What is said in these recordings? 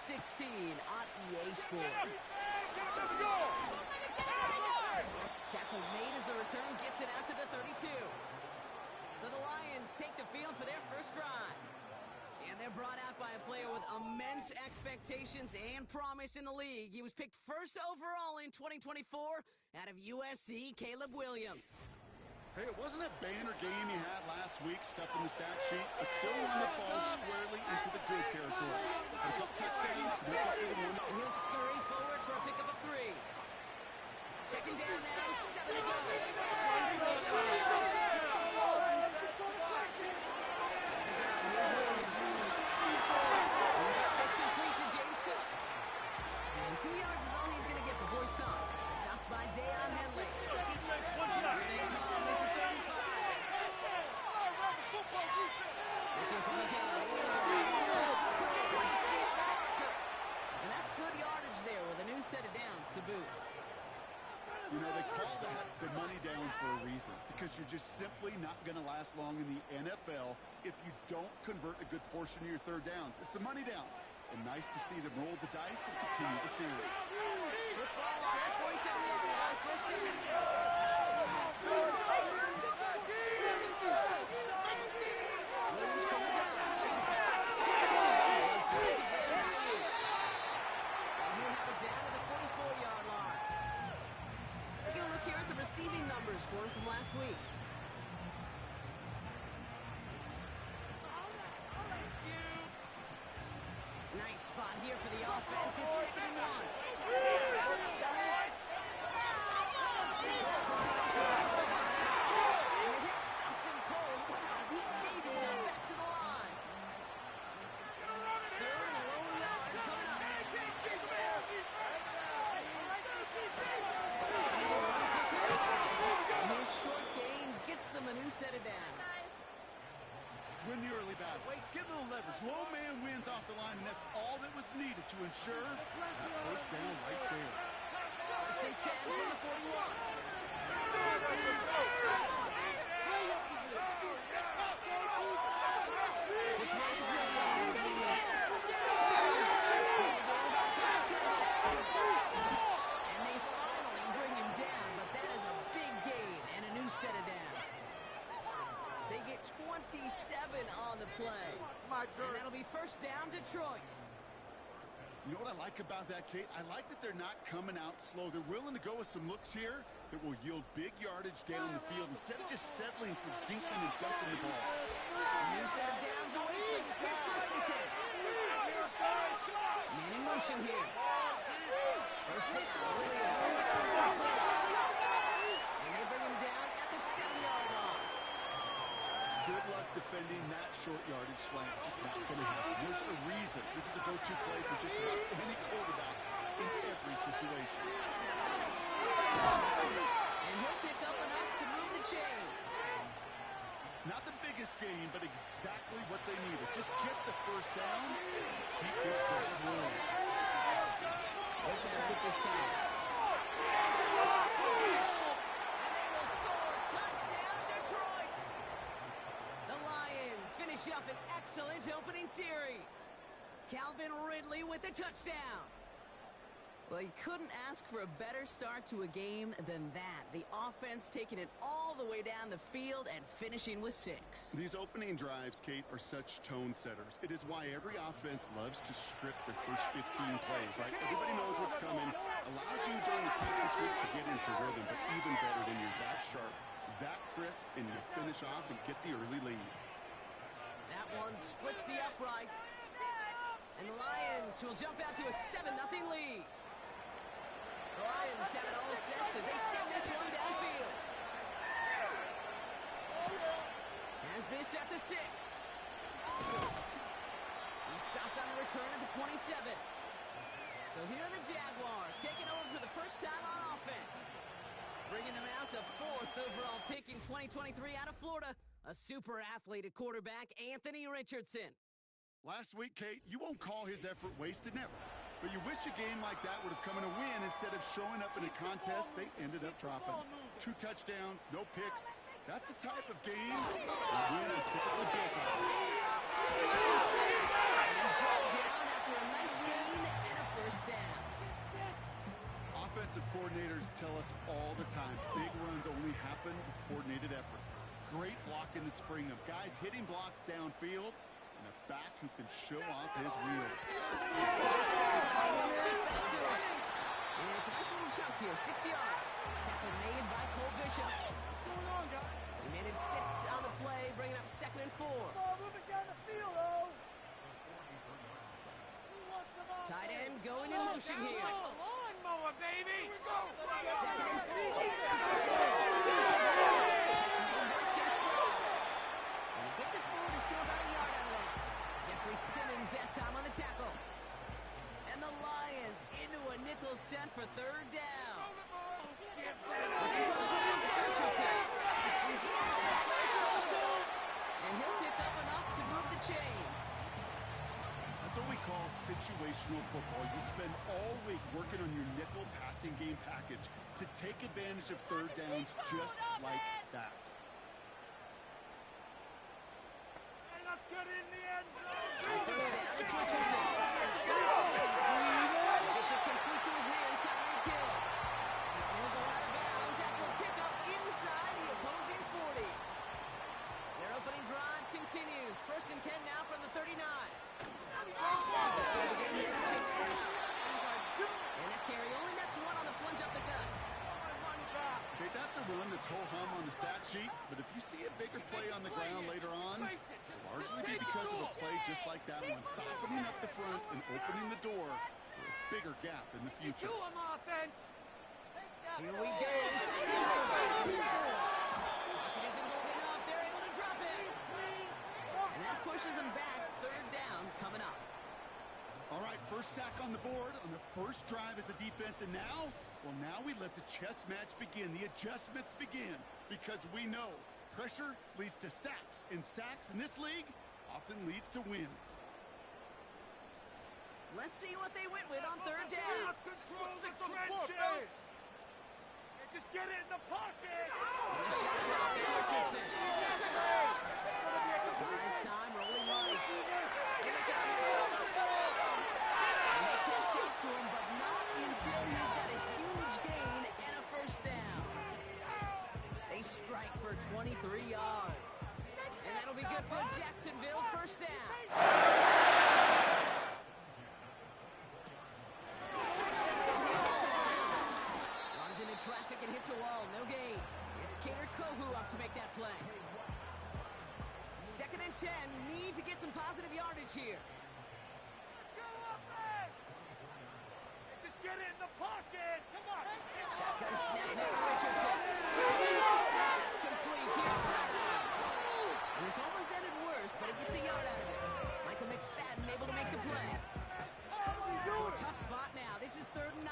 16 on EA Sports. Tackle made as the return gets it out to the 32. So the Lions take the field for their first drive. And they're brought out by a player with immense expectations and promise in the league. He was picked first overall in 2024 out of USC, Caleb Williams. Hey, it wasn't a banner game he had last week, stuff in the stat sheet, but still one that falls squarely into the good territory. A couple touchdowns to make up for the one. And he'll scurry forward for a pickup of 3. Second down now, 7 to go. He's got this complete to James Cook. And 2 yards is all he's going to get before he's caught. Stopped by Deion Henley. This is 35. Looking for and that's good yardage there with a new set of downs to boot. You know, they call that the money down for a reason, because you're just simply not going to last long in the NFL if you don't convert a good portion of your third downs. It's the money down. And nice to see them roll the dice and continue the series. Football on that 47-yard line, first down. Williams from the gun. And he'll have it down to the 44-yard line. Taking a look here at the receiving numbers for him from last week. Nice spot here for the offense. It's 2nd and 1. And the hit stops him cold. Wow, he maybe got back to the line. 3rd and a lone yard coming up. And his short gain gets them a new set of downs. Win the early battle. Get a little leverage. Low man wins off the line, and that's all that was needed to ensure a first down right there. First and 10 from the 41. And they finally bring him down, but that is a big gain and a new set of downs. They get 27 on the play. And that'll be first down, Detroit. You know what I like about that, Kate? I like that they're not coming out slow. They're willing to go with some looks here that will yield big yardage down the field instead of just settling for dinking and dunking the ball. A new set of downs awaits him. Here's first and 10. Man in motion here. First hit. And they bring him down at the 7-yard line. Good luck defending that short yardage slant. Just not going to happen. There's a reason. This is a go-to play for just about any quarterback in every situation. And he'll pick up enough to move the chains. Not the biggest gain, but exactly what they needed. Just get the first down and keep this drive rolling. They pass it this time. And they will score. Touchdown, Detroit. The Lions finish up an excellent opening series. Calvin Ridley with a touchdown. Well, you couldn't ask for a better start to a game than that. The offense taking it all the way down the field and finishing with 6. These opening drives, Kate, are such tone setters. It is why every offense loves to script their first 15 plays, right? Everybody knows what's coming. Allows you during the practice week to get into rhythm, but even better when you're that sharp, that crisp, and you finish off and get the early lead. That one splits the uprights. And the Lions will jump out to a 7-0 lead. The Lions have it all set as they send this one downfield. Has this at the 6. He stopped on the return at the 27. So here are the Jaguars taking over for the first time on offense. Bringing them out to 4th overall pick in 2023 out of Florida. A super athlete at quarterback, Anthony Richardson. Last week, Kate, you won't call his effort wasted, never. But you wish a game like that would have come in a win instead of showing up in a contest they ended up dropping. 2 touchdowns, no picks. That's the type of game that wins are typically built on. And he's brought down after a nice gain first down. Offensive coordinators tell us all the time, big runs only happen with coordinated efforts. Great block in the spring of guys hitting blocks downfield and a back who can show off his wheels. It's a nice little chunk here, 6 yards. Tackle made by Cole Bishop. What's going on, guys? He made it 6 on the play, bringing up 2nd and 4. Ball moving down the field, oh. Tight end going in motion here. Lawnmower, baby. Here we go. 2nd and 4. And he gets it forward to show about a yard out of that. Jeffrey Simmons that time on the tackle. And the Lions into a nickel set for 3rd down. And he'll pick up enough to move the chains. That's what we call situational football. You spend all week working on your nickel passing game package to take advantage of 3rd downs just like that. Hey, let's get in the end zone. First down, it's Richardson. Gets it complete to his man, Tyreek Hill. And he'll go out of bounds after a pickup inside the opposing 40. Their opening drive continues. 1st and 10 now from the 39. And that carry only nets 1 on the plunge up the gut. Okay, that's a run that's ho-hum on the stat sheet, but if you see a bigger play on the ground later on, it'll largely be because of a play just like that one, softening up the front and opening the door for a bigger gap in the future. Do him, offense. Here we go. Pocket isn't holding up. They're able to drop it. And that pushes them back. 3rd down coming up. All right, first sack on the board on the first drive as a defense, and now, well, now we let the chess match begin. The adjustments begin because we know pressure leads to sacks, and sacks in this league often leads to wins. Let's see what they went with on 3rd down. Let's control the trenches. Hey, just get it in the pocket. The shot down to Richardson. Buys time, rolling right. And they catch up to him, but not until he's got a huge gain and a first down. They strike for 23 yards. And that'll be good for Jacksonville. First down. Runs into traffic and hits a wall. No gain. It's Kader Kohu up to make that play. 2nd and 10. Need to get some positive yardage here. Let's go, offense. Hey, just get it in the pocket. Come on. Shotgun snap there to Richardson. That's complete. Here's Brown. And this almost ended worse, but it gets a yard out of it. Michael McFadden able to make the play. So a tough spot now. This is 3rd and 9.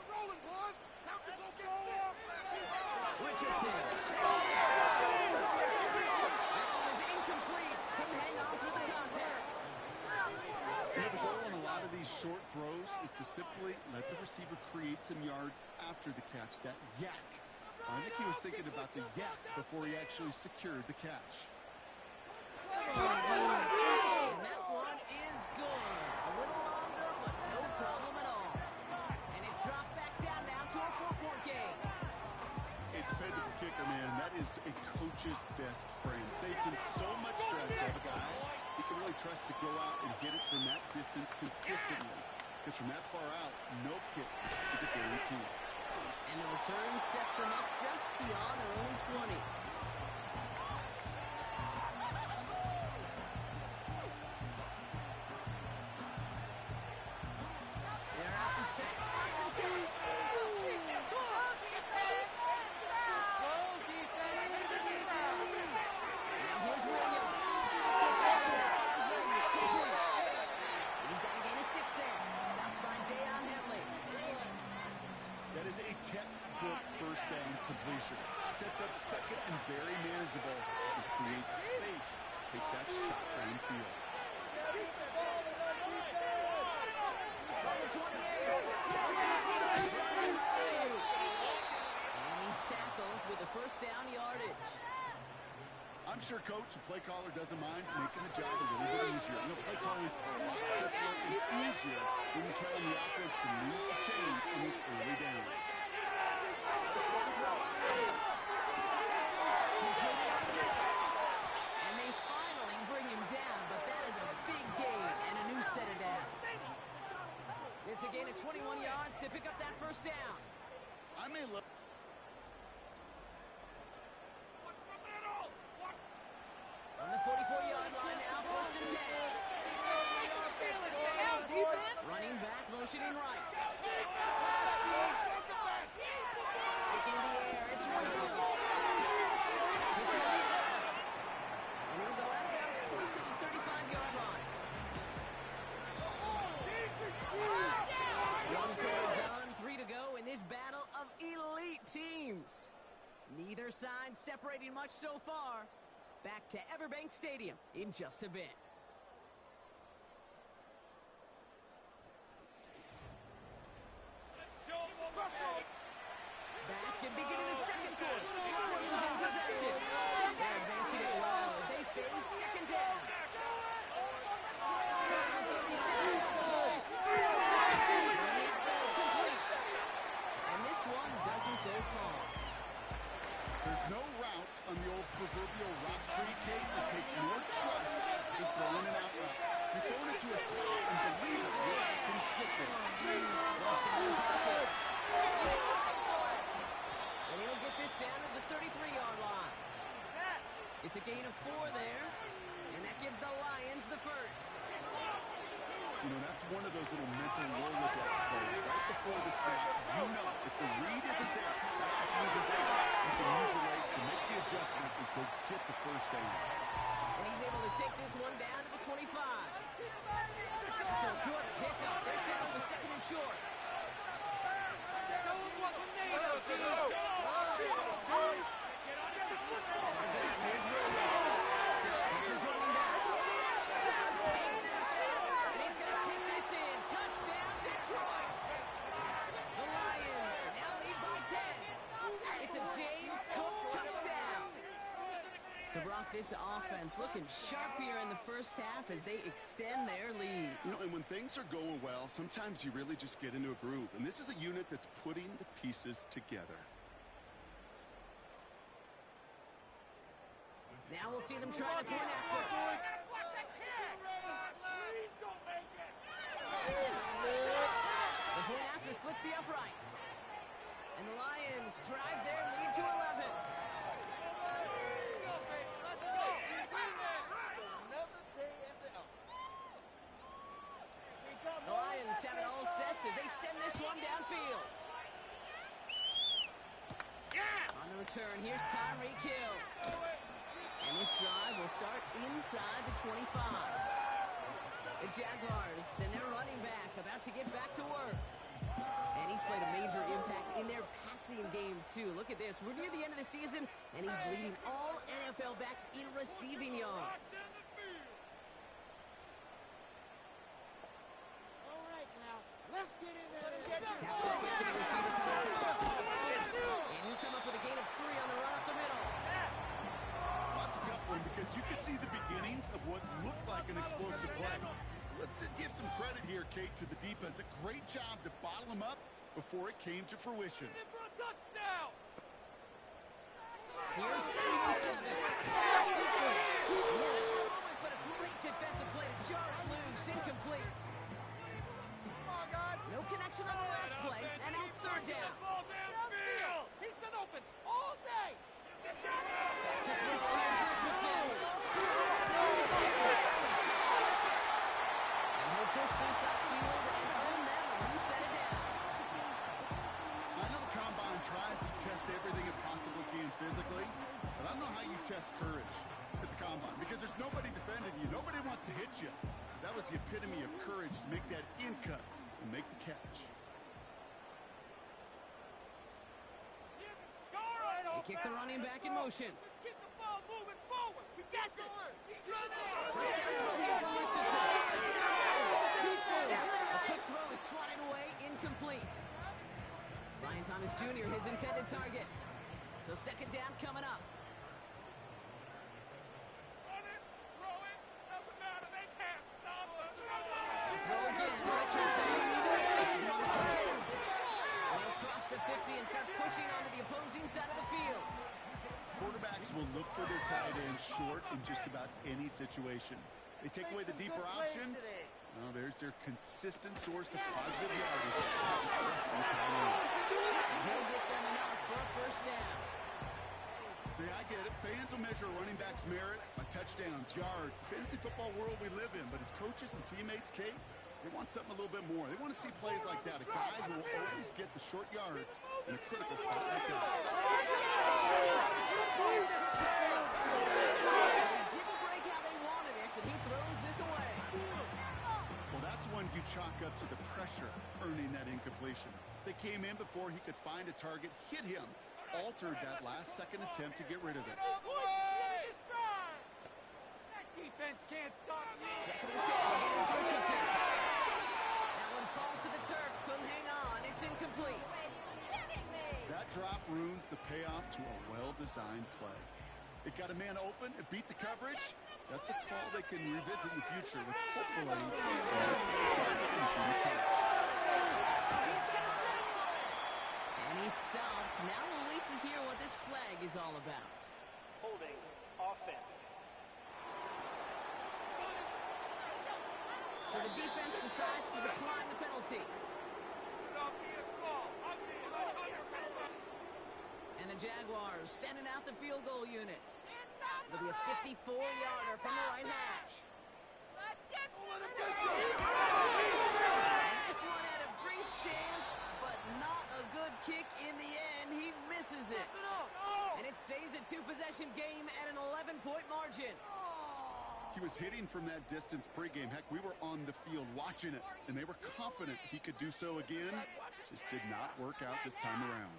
We're rolling, boys. Time to go get Richardson. That one was incomplete. Couldn't hang on through the contact. You know, the goal on a lot of these short throws is to simply let the receiver create some yards after the catch, that yak. I think he was thinking about the yak before he actually secured the catch. And that one is good. A little longer, but no problem at all. And it's dropped back down now to a 4-point game. A dependable kicker, man. That is a coach's best friend. Saves him so much stress to have a guy he can really trust to go out and hit it from that distance consistently. Because from that far out, no kick is a guarantee. And the return sets them up just beyond their own 20. They're out and set. 1st and 10. Now here's Williams. He's got a gain of 6 there. Stopped by Deion Henley. That is a textbook first down completion. Sets up 2nd and very manageable and creates space to take that shot downfield. Number 28. And he's tackled with a first down yardage. I'm I'm sure coach and play caller doesn't mind making the job a little bit easier. You know, play calling's a lot simpler and easier when you count on the offense to move the chains in those early downs. First down throw on Williams. Completed up the middle. And they finally bring him down, but that is a big gain and a new set of downs. It's a gain of 21 yards to pick up that first down. I may look. On the 44-yard line now, first and 10. Running back, motioning right. Sticking in the air, it's Williams. It's in the air. And he'll go out of bounds close to the 35-yard line. 1 quarter done, 3 to go in this battle of elite teams. Neither side separating much so far. Back to Everbank Stadium in just a bit. Back and beginning the second quarter. Lions in possession. They're advancing it well as they face second down. Complete. And this one doesn't go far. There's no routes on the old proverbial rock tree, Kate. It takes more trust than throwing an out route. You're throwing it to a spot and believe it will can get there. And he'll get this down to the 33-yard line. It's a gain of 4 there, and that gives the Lions the first. You know, that's one of those little mental Rolodex plays. Right before the snap, you know if the read isn't there, the action isn't there, you can use your legs to make the adjustment and go get the first down. And he's able to take this one down to the 25. After a good pickup, they're set up with second and short. Show them what we need out there. Here's Williams. It's his running back. Escapes it. And he's going to take this in. Touchdown, Detroit. The Lions now lead by 10. It's a James Cook touchdown. So, Brock, this offense looking sharp here in the first half as they extend their lead. You know, and when things are going well, sometimes you really just get into a groove. And this is a unit that's putting the pieces together. Now we'll see them try to point after. The point after splits the uprights. And the Lions drive their lead to 11. The Lions have it all set as they send this one downfield. On the return, here's Tyreek Hill. And this drive will start inside the 25. The Jaguars and their running back about to get back to work. And he's played a major impact in their passing game, too. Look at this. We're near the end of the season, and he's leading all NFL backs in receiving yards. All right, now, let's get in there. Taps it to the receiver. And he'll come up with a gain of 3 on the run up the middle. That's a tough one because you can see the beginnings of what looked like an explosive play. Let's give some credit here, Kate, to the defense. A great job to bottle him up before it came to fruition. For a touchdown. Here's 2nd and 7. But a great defensive play to jar it loose, incomplete. Come on, guys. No connection on the last play, and now it's 3rd down. Ball downfield. He's been open all day. To throw, here's Richardson. And he'll push this upfield and earn them a new set of downs. I know the combine tries to test everything it possibly can physically, but I don't know how you test courage at the combine because there's nobody defending you. Nobody wants to hit you. That was the epitome of courage to make that in cut and make the catch. They kick the running back in motion. Let's keep the ball moving forward. We got this. Keep running. First down throw here from Richardson. A quick throw is swatted away, incomplete. Brian Thomas Jr., his intended target. So 2nd down coming up. 50 and start pushing onto the opposing side of the field. Quarterbacks will look for their tight end short in just about any situation. They take away the deeper options. Well, there's their consistent source of positive yardage. Trusting tight end. He'll get them enough for a first down. Yeah, I get it. Fans will measure a running back's merit by touchdowns, yards, the fantasy football world we live in. But as coaches and teammates, Kate, they want something a little bit more. They want to see plays like that. A guy who will always get the short yards in a critical spot like that. They didn't break how they wanted it, and he throws this away. Well, that's one you chalk up to the pressure earning that incompletion. They came in before he could find a target, hit him, altered that last-second attempt to get rid of it. That defense can't stop me. Second and 10 against Richardson. That one falls to the turf. Couldn't hang on. It's incomplete. That drop ruins the payoff to a well-designed play. It got a man open. It beat the coverage. That's a call they can revisit in the future with hopefully He's gonna rumble. And he's stopped. Now we'll wait to hear what this flag is all about. Holding offense. So the defense decides to decline the penalty. And the Jaguars sending out the field goal unit. It'll be a 54-yarder from the right hash. And this one had a brief chance, but not a good kick in the end. He misses it. And it stays a two-possession game at an 11-point margin. He was hitting from that distance pregame. Heck, we were on the field watching it, and they were confident he could do so again. Just did not work out this time around.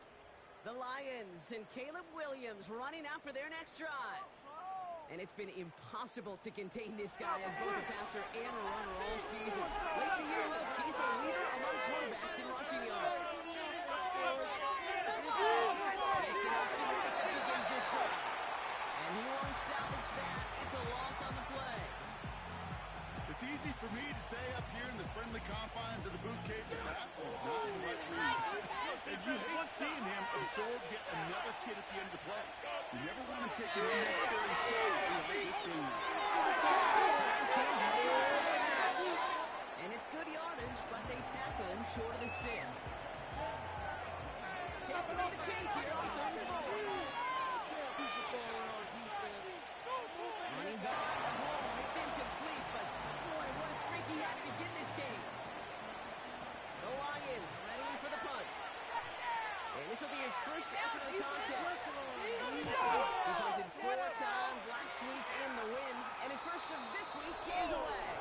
The Lions and Caleb Williams running out for their next drive. And it's been impossible to contain this guy as both a passer and a runner all season. Late in the year, look, he's the leader among quarterbacks in rushing yards. It's an option right that begins this play. And he won't salvage that. It's a loss on the play. It's easy for me to say up here in the friendly confines of the boot cage, but that was not what we did. And you hate seeing him absorb yet another hit at the end of the play. You never want to take an unnecessary shot in this game. And it's good yardage, but they tackle him short of the sticks. Chance to make a chance here on 3rd and 4. Running back at home, it's incomplete, but boy, what a streak he had to begin this game. The Lions ready for the punt. And this will be his first effort of the contest. He punted 4 times last week in the win, and his first of this week is away.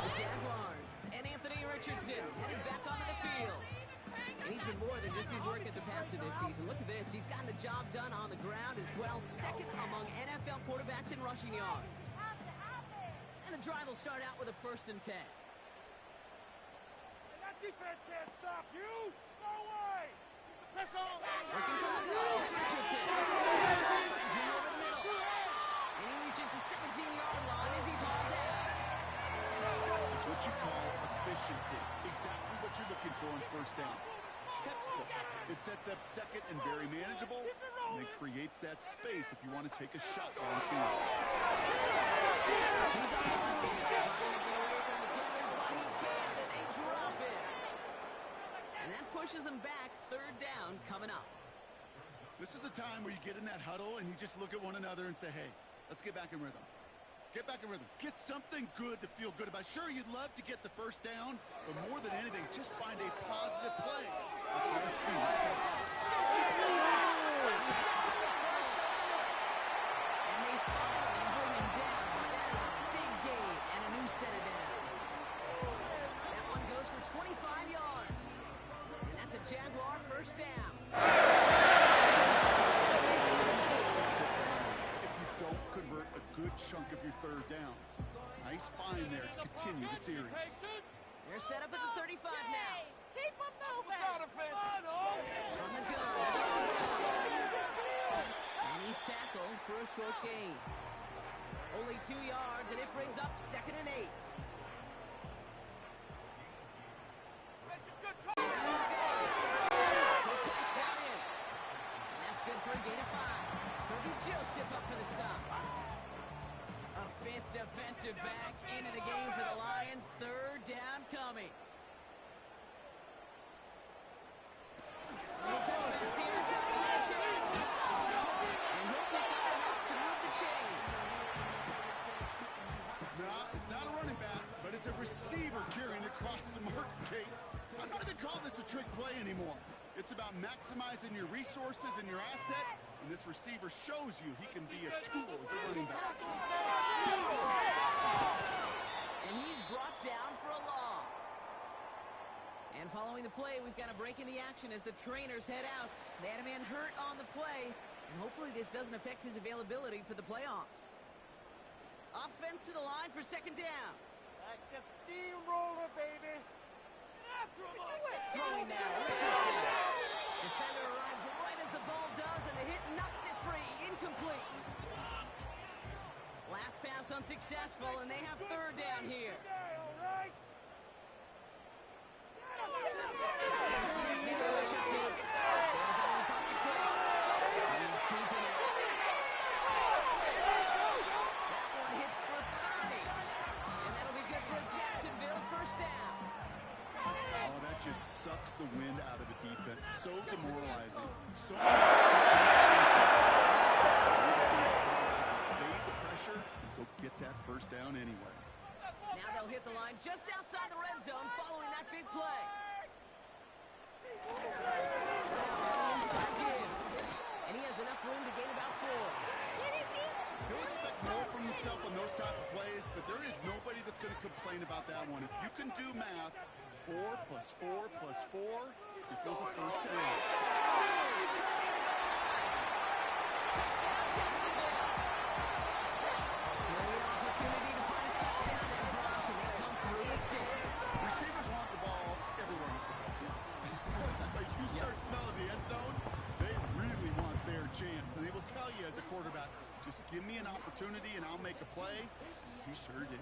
The Jaguars and Anthony Richardson headed back onto the field. And he's been more than just his work as a passer this season. Look at this. He's gotten the job done on the ground as well. Second among NFL quarterbacks in rushing yards. And the drive will start out with a 1st and 10. That defense can't stop you. No way. Press on. Looking for the goal. It's Richardson. Finds him over the middle. And he reaches the 17-yard line as he's hauled down. It's what you call efficiency. Exactly what you're looking for on 1st down. Textbook. It sets up second and very manageable, and it creates that space if you want to take a shot downfield. He's on the move. Trying to get away from the play, but he can't, and they drop it. And that pushes them back. 3rd down coming up. This is a time where you get in that huddle and you just look at one another and say, hey, let's get back in rhythm. Get back in rhythm. Get something good to feel good about. Sure, you'd love to get the 1st down, but more than anything, just find a positive play. And they finally bring him down, but that is a big gain and a new set of downs. That one goes for 25 yards. And that's a Jaguar 1st down. Don't convert a good chunk of your 3rd downs. Nice find there to continue the series. They're set up at the 35 now. Keep them moving. On the gun. And he's tackled for a short gain. Only 2 yards, and it brings up 2nd and 8. So pass it back into the game for the Lions. Third down coming. Little touch pass here, trying to move the chains. And he'll pick up enough to move the chains. No, it's not a running back, but it's a receiver carrying across the mark, Kate. I'm not even calling this a trick play anymore. It's about maximizing your resources and your asset, and this receiver shows you he can be a tool as a running back. And he's brought down for a loss. And following the play, we've got a break in the action as the trainers head out. They had a man hurt on the play, and hopefully this doesn't affect his availability for the playoffs. Offense to the line for second down. Like a steamroller, baby. Throwing now, Richardson. Defender arrives right as the ball does, and the hit knocks it free. Incomplete. Last pass unsuccessful, and they have third down here. Richardson. Goes out of the pocket quick. He's keeping it. That one hits for 30. And that'll be good for Jacksonville. First down. Oh, that just sucks the wind out of the defense. So demoralizing. So evade the pressure, go get that first down anyway. Now they'll hit the line just outside the red zone following that big play. Inside give. And he has enough room to gain about 4. He'll expect more from himself on those type of plays, but there is nobody that's going to complain about that one. If you can do math, 4 plus 4 plus 4 equals a first down. Great opportunity to find a touchdown there, Brock, and they come through with 6. Receivers want the ball everywhere in the football field. But you start smelling the end zone, they really want their chance. And they will tell you as a quarterback, just give me an opportunity and I'll make a play. He sure did.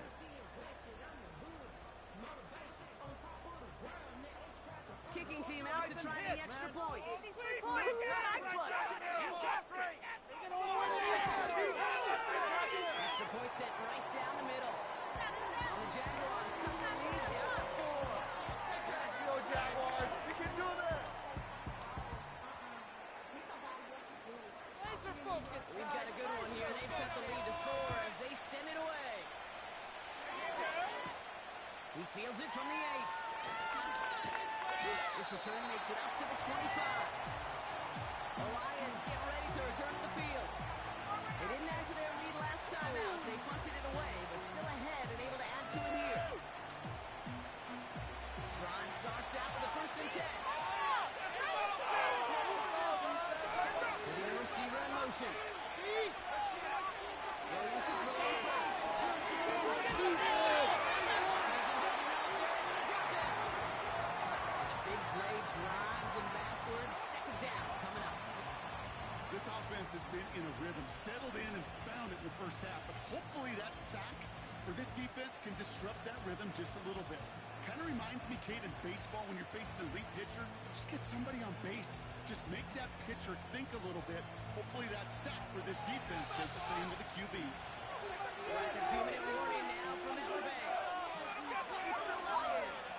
Kicking team out to try the extra points. Extra point set right down the middle. And the Jaguars cut the lead down to 4. Let's go, Jaguars. We can do this. Laser focus. We've got a good one here. They've cut the lead to 4 as they send it away. He fields it from the 8. This return makes it up to the 25. The Lions get ready to return to the field. They didn't add to their lead last time out, so they punted it away, but still ahead and able to add to it here. Drive starts out with a 1st and 10. Putting the receiver in motion. Williams to throw on first. Drives them backwards. Second down coming up. This offense has been in a rhythm, settled in and found it in the first half. But hopefully that sack for this defense can disrupt that rhythm just a little bit. Kind of reminds me, Kate, in baseball when you're facing an elite pitcher, just get somebody on base. Just make that pitcher think a little bit. Hopefully that sack for this defense does the same to the QB. We're at the 2-minute warning now from Alabama. It's the Lions.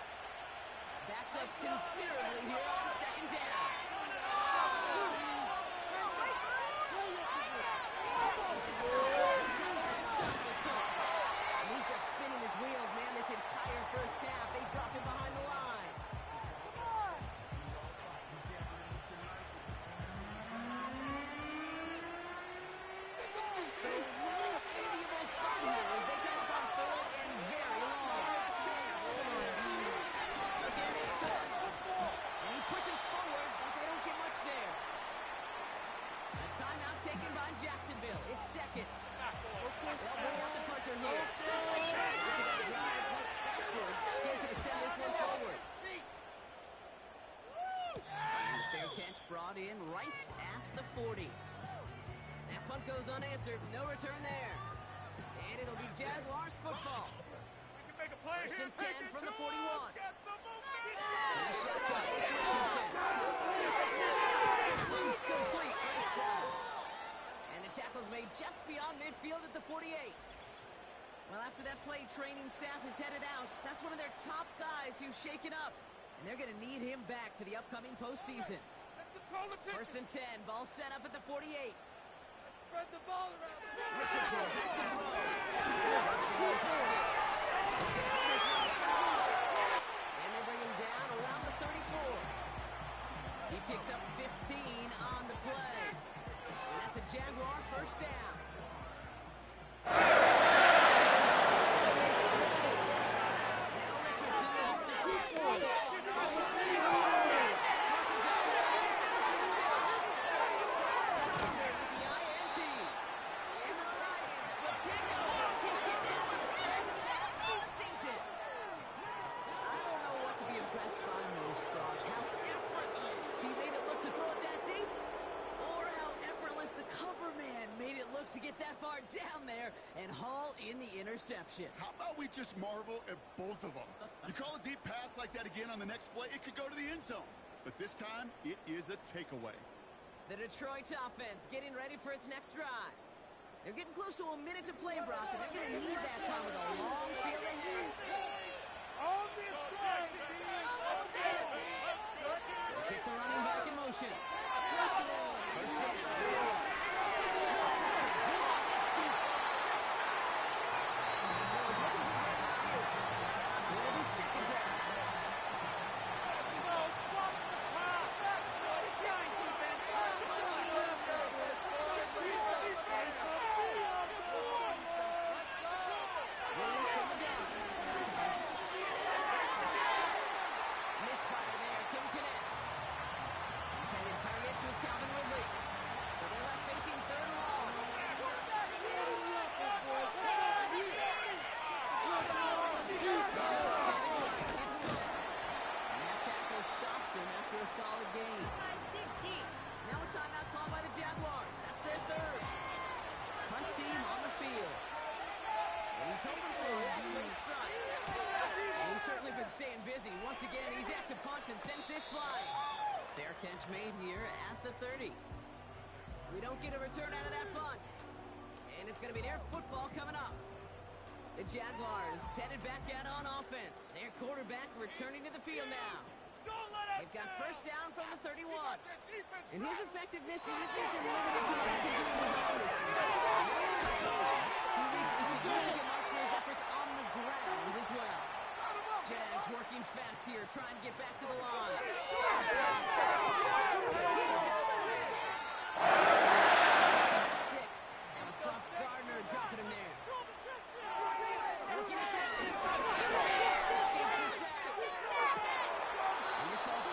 Backed up considerably here on second down. And he's just spinning his wheels, man, this entire first half. They drop him behind the line. So, no enviable spot here as they come up on 3rd and very long. Again, it's good. And he pushes forward, but they don't get much there. A timeout taken by Jacksonville. It's seconds. They'll bring out the punter here. Look at that drive backwards. He's going to send this one forward. And the fair catch brought in right at the 40. That punt goes unanswered. No return there. And it'll be Jaguars football. We can make a play here. 1st and 10 from the 41. Get some movement. And the shotgun. It's Richardson. One's complete right side. And the tackle's made just beyond midfield at the 48. Well, after that play, training staff is headed out. That's one of their top guys who's shaken up. And they're going to need him back for the upcoming postseason. Let's control the First and 10, ball set up at the 48. Let's spread the ball around. Richardson back to throw. And they bring him down around the 34. He picks up 15 on the play. And that's a Jaguar first down. To get that far down there and haul in the interception. How about we just marvel at both of them? You call a deep pass like that again on the next play, it could go to the end zone. But this time, it is a takeaway. The Detroit offense getting ready for its next drive. They're getting close to a minute to play, Brock, and they're going to need that time with a long field ahead. Kick the running back in motion. First down. Solid game. Now a timeout called by the Jaguars. That's their third. Punt team on the field. And he's hoping for a halfway strike. And he's certainly been staying busy. Once again, he's at to punt and sends this flying. Fair catch made here at the 30. We don't get a return out of that punt. And it's going to be their football coming up. The Jaguars headed back out on offense. Their quarterback returning to the field now. They've got first down from the 31. And his effectiveness hasn't been limited to what he can do on his own this season. He reached a significant mark for his efforts on the ground as well. Jags working fast here, trying to get back to the line. Six. And a Sauce Gardner dropping him there. Looking at that. Escapes the sack.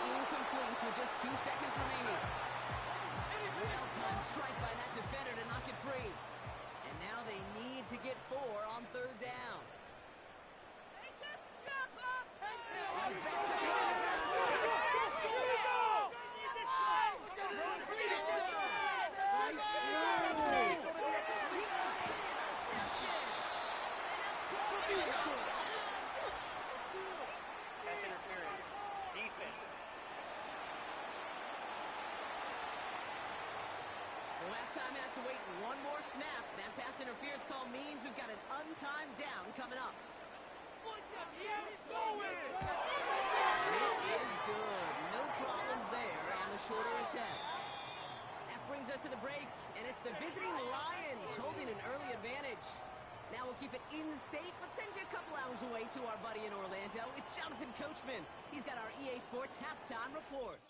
Incomplete with just 2 seconds remaining. Well-timed strike by that defender to knock it free. And now they need to get 4 on third down. He's back to throw. Throwing for the end zone. He got an interception. That's quality shot. Pass interference. Defense. So halftime has to wait one more snap. That pass interference call means we've got an untimed down coming up. It is good. No problems there on the shorter attempt. That brings us to the break, and it's the visiting Lions holding an early advantage. Now we'll keep it in-state, but send you a couple hours away to our buddy in Orlando. It's Jonathan Coachman. He's got our EA Sports halftime report.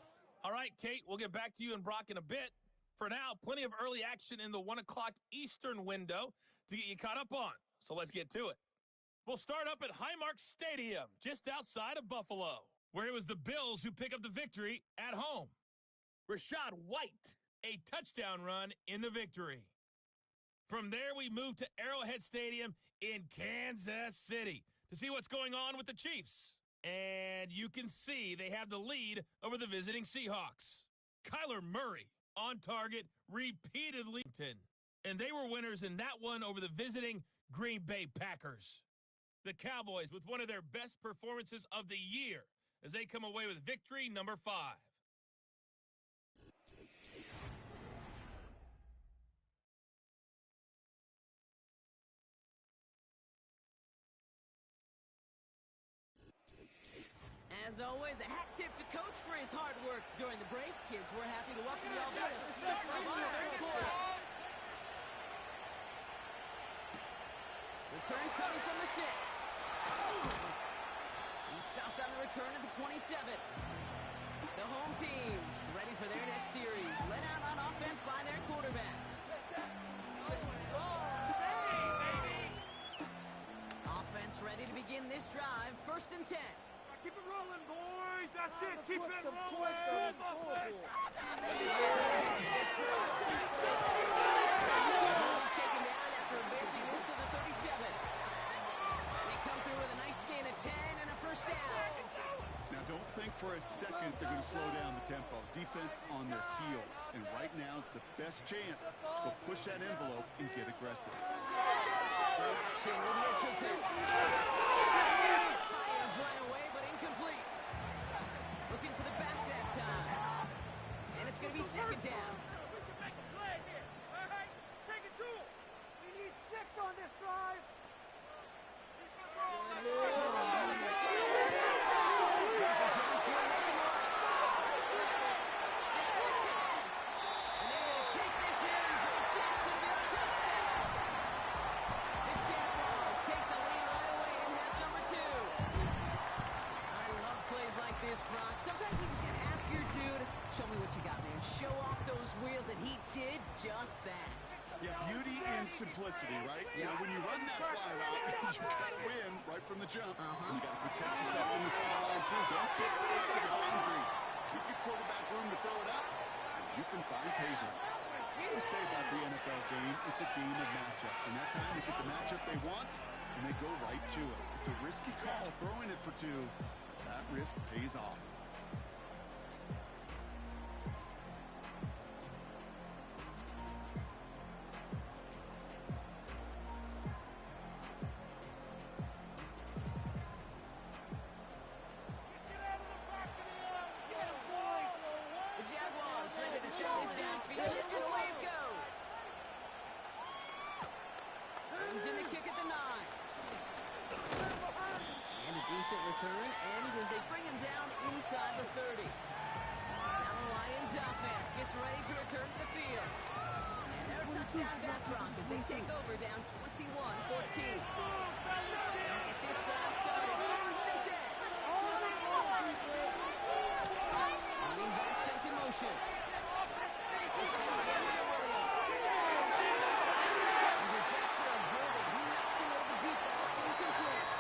All right, Kate, we'll get back to you and Brock in a bit. For now, plenty of early action in the 1 o'clock Eastern window to get you caught up on. So let's get to it. We'll start up at Highmark Stadium, just outside of Buffalo, where it was the Bills who pick up the victory at home. Rashad White, a touchdown run in the victory. From there, we move to Arrowhead Stadium in Kansas City to see what's going on with the Chiefs. And you can see they have the lead over the visiting Seahawks. Kyler Murray on target repeatedly. And they were winners in that one over the visiting Green Bay Packers. The Cowboys with one of their best performances of the year as they come away with victory number 5. As always, a hat tip to Coach for his hard work during the break. Kids, we're happy to welcome you all back to the start of our third quarter. Return coming from the 6. He's stopped on the return at the 27. The home teams ready for their next series. Led out on offense by their quarterback. Offense ready to begin this drive. 1st and 10. Keep it rolling, boys. That's it. Keep it Some rolling. points on the scoreboard. Taken down after advancing this to the 37. They come through with a nice gain of 10 and a 1st down. Now, don't think for a second they're going to slow down the tempo. Defense on their heels. And right now is the best chance they'll push that envelope and get aggressive. Action with Richardson. Fires right away, but incomplete. Looking for the back that time. And it's going to be 2nd down. We can make a play here. All right? Take it to him. We need 6 on this drive. Keep it rolling. Sometimes you just gotta ask your dude, show me what you got, man. Show off those wheels, and he did just that. Yeah, beauty and simplicity, right? You know, when you run that fly route, you gotta win right from the jump. And you gotta protect yourself from the sideline, too. Don't get close to the boundary. Give your quarterback room to throw it up, and you can find pavement. What we say about the NFL game, it's a game of matchups. And that time, they get the matchup they want, and they go right to it. It's a risky call, throwing it for 2. That risk pays off. The Jaguars ready to send this downfield, and away it goes. Brings in the kick at the 9. And a decent return ends as they bring him down inside the 30. Now the Lions offense gets ready to return to the field. And their touchdown back drop as they take over down 21-14. They'll get this drive started. 1st and 10. Running back sent in motion. This time for Williams. And disaster avoided. He knocks away the deep ball, incomplete.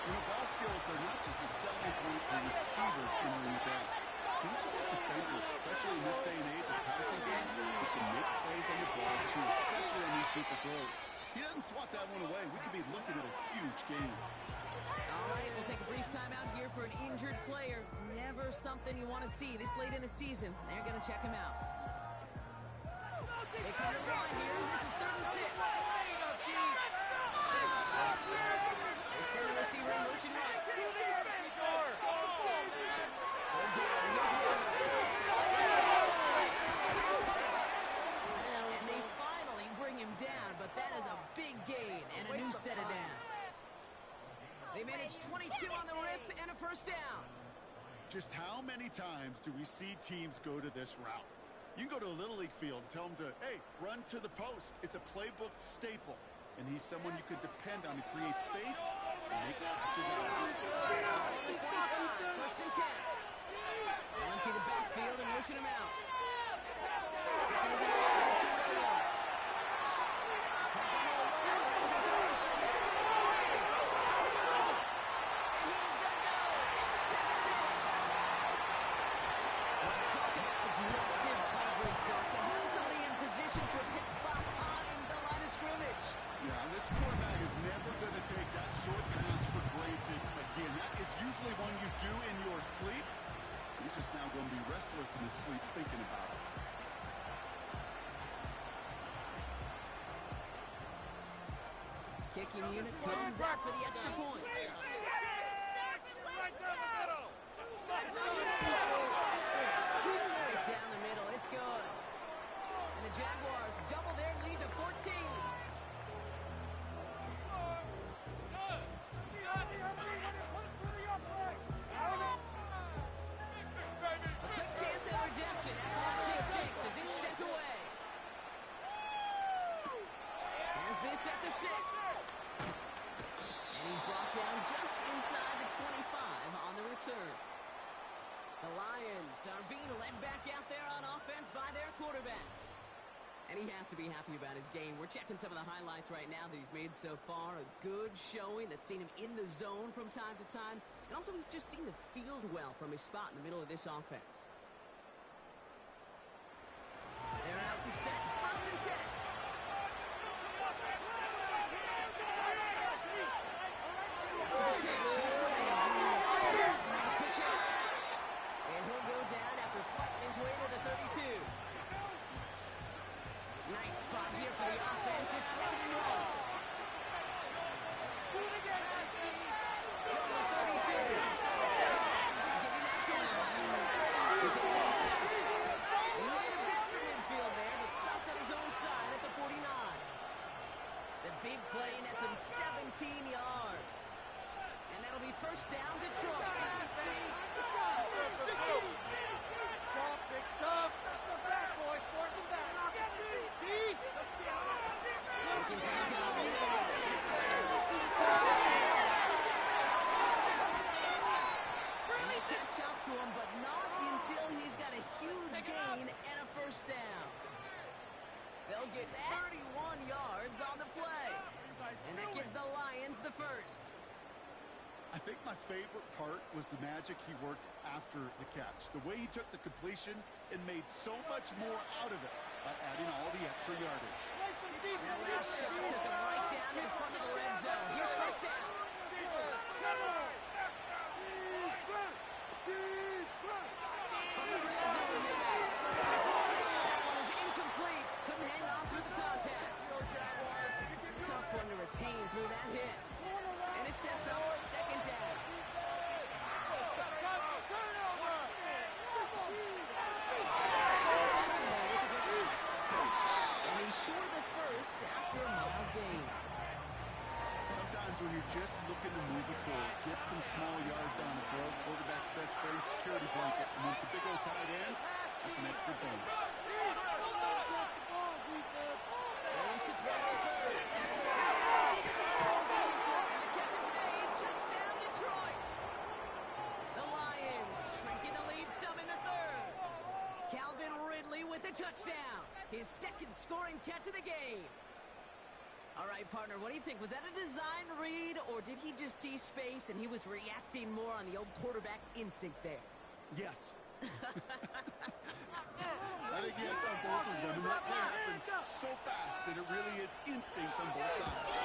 You know, ball skills are not just a selling point for receivers in the league. Teams with defenders, especially in this day and age of passing game, they can make plays on the ball too, especially on these deeper throws. He doesn't swat that one away. We could be looking at a huge game. All right, we'll take a brief timeout here for an injured player. Never something you want to see this late in the season. They're going to check him out. They come to the line here. This is 3rd and 6. They send the receiver in motion right. And they finally bring him down, but that is a big gain and a new set of downs. They managed 22 on the rip and a 1st down. Just how many times do we see teams go to this route? You can go to a Little League field and tell them to, hey, run to the post. It's a playbook staple. And he's someone you could depend on to create space and make catches out of. The 45, 1st and 10. They'll empty the backfield and motion him out. Sticking it out to Williams. Has a hole over the line. And he's going to go. It's a pick 6. When I talk about aggressive coverage, Brock, to have somebody in position for a pick behind the line of scrimmage. Yeah, this quarterback is never going to take that short pass for granted. Again, that is usually one you do in your sleep. He's just now going to be restless in his sleep thinking about it. Kicking unit comes out for the extra point. Right down the middle. Right down the middle. It's good. And the Jaguars double their lead to 14. Put it through the uprights. And he's brought down just inside the 25 on the return. The Lions are being led back out there on offense by their quarterback. And he has to be happy about his game. We're checking some of the highlights right now that he's made so far. A good showing that's seen him in the zone from time to time. And also he's just seen the field well from his spot in the middle of this offense. They're out and set. 1st and 10. And he'll go down after fighting his way to the 32. Nice spot here for the offense. It's 2nd and 1. From the 32. Getting out to his left. He takes it inside. And he made a bit for midfield there, but stopped on his own side at the 49. The big play nets him 17 yards. And that'll be 1st down, Detroit. Stop, big stuff. Force them back, boys. Force them back. Looking for the down. And they catch up to him, but not until he's got a huge gain and a 1st down. They'll get 31 yards on the play. And that gives the Lions the 1st. I think my favorite part was the magic he worked after the catch. The way he took the completion and made so much more out of it by adding all the extra yardage. That last shot took him right down to the front of the red zone. Here's 1st down. From the red zone now. That one is incomplete. Couldn't hang on through the contact. Tough one to retain through that hit. And it sets up 2nd down. And he's short of the 1st after a mild gain. Sometimes when you're just looking to move it forward, get some small yards on the throw, quarterback's best friend, security blanket, and when it's a big old tight end, that's an extra bonus. And sits right on 3rd. And the catch is made. Touchdown, Detroit. The Lions shrinking the lead some in the 3rd. Calvin Ridley with the touchdown. His 2nd scoring catch of the game. All right, partner, what do you think? Was that a design read, or did he just see space and he was reacting more on the old quarterback instinct there? Yes. I think yes on both of them, and that play happens so fast that it really is instincts on both sides.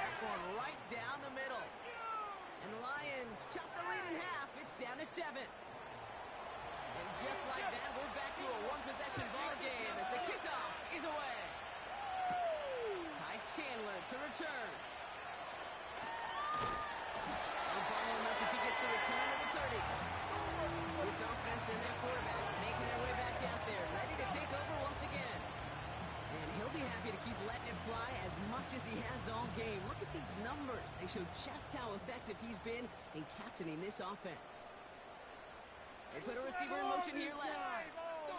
That going right down the middle. And the Lions chop the lead in half. It's down to 7. And just like that, we're back to a one-possession ball game as the kickoff is away. Ty Chandler to return. And following up as he gets the return of the 30. This offense and their quarterback making their way back out there, ready to take over once again. And he'll be happy to keep letting it fly as much as he has all game. Look at these numbers. They show just how effective he's been in captaining this offense. They put a receiver in motion here left.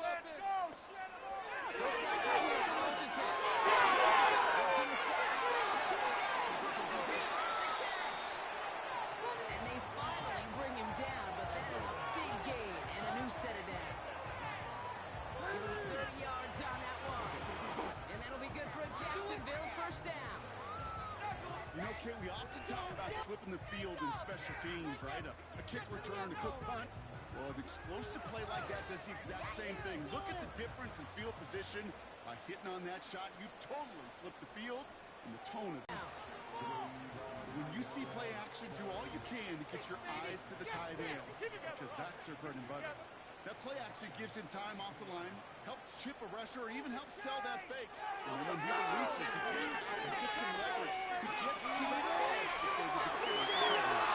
Let's go. First back right here from Richardson. Looking inside. That's a catch. And they finally bring him down, but that is a big gain and a new set of downs. Give him 30 yards on that one. And that'll be good for a Jacksonville 1st down. You know, Kate, we often talk about flipping the field in special teams, right? A kick return, a quick punt. Well, an explosive play like that does the exact same thing. Look at the difference in field position. By hitting on that shot, you've totally flipped the field and the tone of it. When you see play action, do all you can to get your eyes to the tight end, because that's their bread and butter. That play action gives him time off the line, helps chip a rusher, or even helps sell that fake. And when he releases, he gets out, he gets some leverage, he gets to the edge before the defense.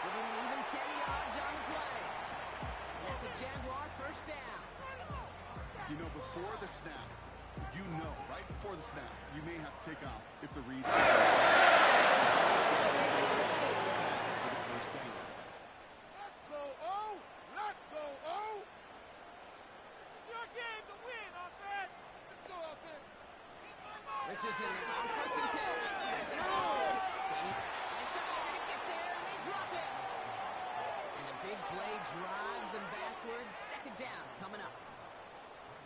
Giving him even 10 yards on the play. And that's a Jaguar 1st down. You know, before the snap, you know, right before the snap, you may have to take off if the read is for the 1st down. Let's go, O! Let's go, O! This is your game to win, offense! Let's go, offense! marches in now on 1st and 10. They thought they were going to get there, and they drop it. And the big play drives them backwards. 2nd down coming up.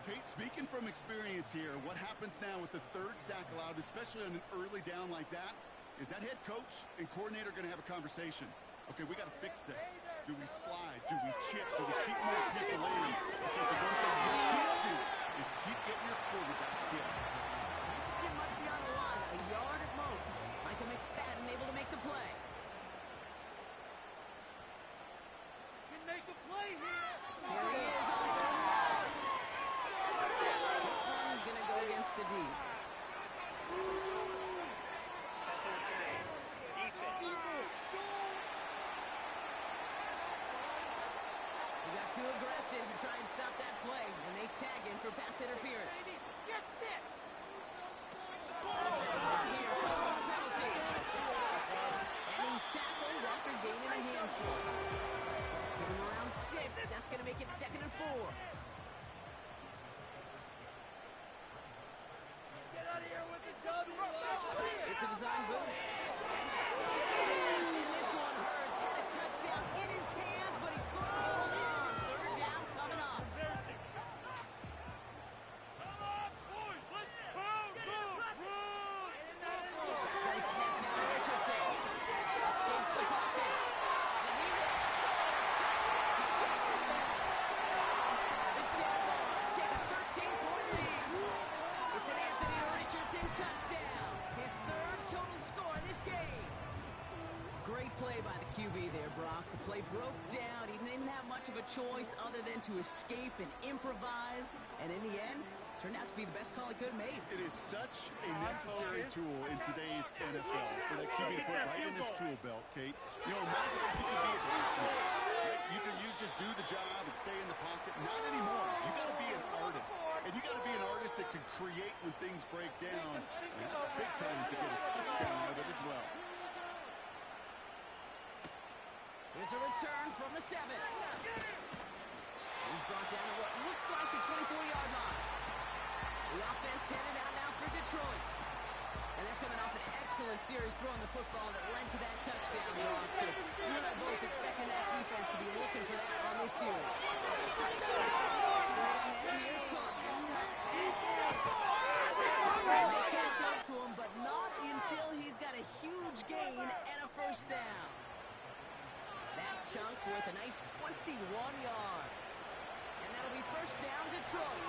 Kate, speaking from experience here, what happens now with the 3rd sack allowed, especially on an early down like that, is that head coach and coordinator going to have a conversation? Okay, we got to fix this. Do we slide? Do we chip? Do we keep more people in? Because the one thing you can't do is keep getting your quarterback hit. This kid must be on the line, a yard at most. Micah McFadden able to make the play. Can make a play here. Here he is on 3rd down. Going to go against the D. Pass interference. Defense. He got too aggressive to try and stop that play, and they tag him for pass interference. Get 6. Here comes the penalty. And he's tackled after gaining a handful. Give him around 6. That's going to make it 2nd and 4. Get out of here with the W. It's a design boot. And this one hurts. Had a touchdown in his hands, but he couldn't hold on. 3rd down coming up. Come on, boys. Let's go. Shotgun snap now. Richardson escapes the pocket. And he will score. Touchdown, Jacksonville. The Jaguars take a 13-point lead. It's an Anthony Richardson touchdown. His 3rd total score in this game. Great play by the QB there, Brock. The play broke down. He didn't have much of a choice other than to escape and improvise. And in the end, turned out to be the best call he could have made. It is such a necessary tool in today's NFL for the QB to put right in his tool belt, Kate. You know, in my day, you could be a blacksmith. Right? You just do the job and stay in the pocket. Not anymore. You got to be an artist. And you got to be an artist that can create when things break down. And that's big time to get a touchdown out of it as well. Here's a return from the 7. He's brought down to what looks like the 24-yard line. The offense headed out now for Detroit. And they're coming off an excellent series throwing the football that led to that touchdown, Brock. So you and I both expecting that defense to be looking for that on this series. Straight ahead, here's Cook. And they catch up to him, but not until he's got a huge gain and a 1st down. That chunk with a nice 21 yards. And that'll be 1st down, Detroit.